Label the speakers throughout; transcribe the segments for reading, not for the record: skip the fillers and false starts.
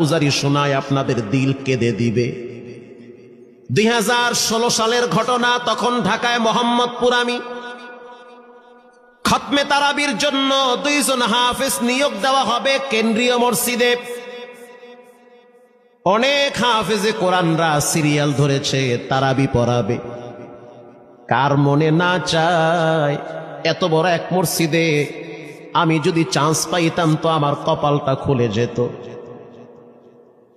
Speaker 1: উজারি শোনায় আপনাদের দিল কেঁদে দিবে। 2016 সালের ঘটনা, তখন ঢাকায় মোহাম্মদপুর আমি খতমে তারাবির জন্য 2 জন হাফেজ নিয়োগ দেওয়া হবে কেন্দ্রীয় মসজিদে। অনেক হাফেজে কোরআনরা সিরিয়াল ধরেছে তারাবি পড়াবে। কার মনে না চায় এত বড় এক মসজিদে আমি যদি চান্স পাইতাম তো আমার কপালটা খুলে যেত।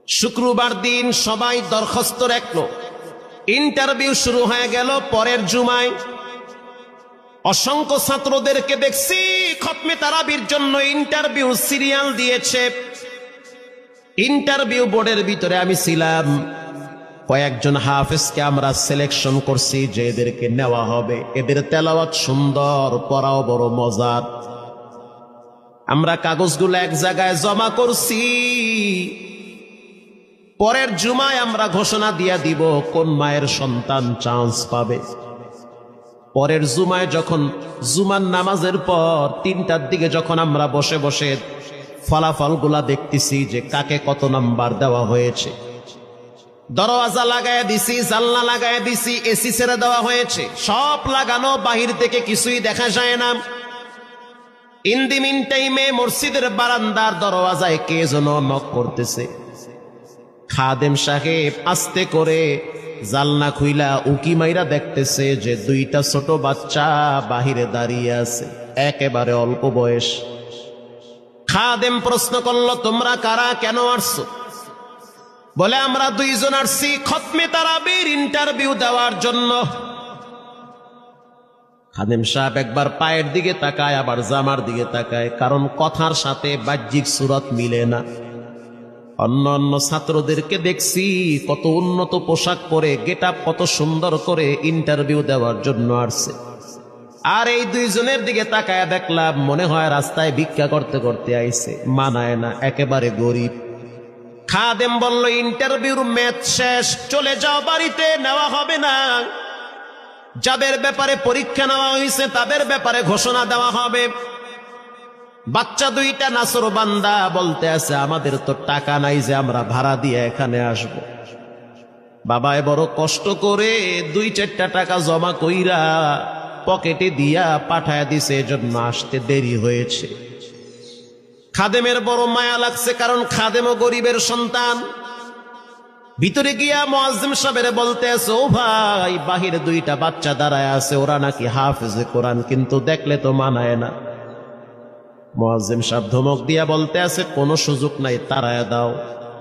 Speaker 1: শুক্রবার দিন সবাই দরখাস্ত রাখলো, ইন্টারভিউ শুরু হয়ে গেল। পরের জুমায় অসংখ্য ছাত্রদেরকে দেখছি খতমে তারাবির জন্য ইন্টারভিউ সিরিয়াল দিয়েছে। ইন্টারভিউ বোর্ডের ভিতরে আমি ছিলাম। কয়েকজন হাফেজকে আমরা সিলেকশন করছি যে এদেরকে নেওয়া হবে। এদের তেলাওয়াত সুন্দর, পড়াও বড় মজার। আমরা কাগজগুলো এক জায়গায় জমা করছি। পরের জুমায় আমরা ঘোষণা দিয়ে দিব কোন মায়ের সন্তান চান্স পাবে। পরের জুমায় যখন জুমার নামাজের পর 3টার দিকে যখন আমরা বসে বসে ফলাফলগুলা দেখতেছি যে কাকে কত নাম্বার দেওয়া হয়েছে, দরওয়াজা লাগায় দিছি, জানলা লাগায় দিছি, এসি ছেড়ে দেওয়া হয়েছে, সব লাগানো, বাহির থেকে কিছুই দেখা যায় না। ইন দি মিন টাইমে মসজিদের বারান্দার দরওয়াজায় কে যেন নক করতেছে। খাদেম সাহেব আস্তে করে জালনা খুইলা উকি মাইরা দেখতেছে যে 2টা ছোট বাচ্চা বাহিরে দাঁড়িয়ে আছে, একেবারে অল্প বয়স। খাদেম প্রশ্ন করলো, তোমরা কারা, কেন আসছো? বলে, আমরা 2 জন আসছি খতমে তারাবির ইন্টারভিউ দেওয়ার জন্য। খাদেম সাহেব একবার পায়ের দিকে তাকায়, আবার জামার দিকে তাকায়, কারণ কথার সাথে বাহ্যিক সুরত মিলে না। অন্য অন্য ছাত্রদেরকে দেখছি কত উন্নত পোশাক পরে, গেটআপ কত সুন্দর করে ইন্টারভিউ দেওয়ার জন্য আসছে। আর এই 2 জনের দিকে তাকায় দেখলাম মনে হয় রাস্তায় ভিক্ষা করতে করতে আইছে, মানায় না, একেবারে গরিব। খাদেম বলল, ইন্টারভিউর ম্যাচ শেষ, চলে যাও বাড়িতে, নেওয়া হবে না। যাদের ব্যাপারে পরীক্ষা নেওয়া হয়েছে তাদের ব্যাপারে ঘোষণা দেওয়া হবে। বাচ্চা 2টা নাসর বান্দা বলতে আছে, আমাদের তো টাকা নাই যে আমরা ভাড়া দিয়ে এখানে আসব। বাবায় বড় কষ্ট করে 2-4টা টাকা জমা কইরা পকেটে দিয়া পাঠায় দিছে, এজন্য আসতে দেরি হয়েছে। খাদেমের বড় মায়া লাগছে, কারণ খাদেমও গরিবের সন্তান। ভিতরে গিয়া মুয়াজ্জিম সাহেবের বলতে আছে, ও ভাই, বাহিরে 2টা বাচ্চা দাঁড়ায় আছে, ওরা নাকি হাফেজে কোরআন, কিন্তু দেখলে তো মানায় না। মুয়াজ্জিম সাহেব ধমক দিয়া বলতে আছে, কোনো সুযোগ নাই, তাড়ায় দাও।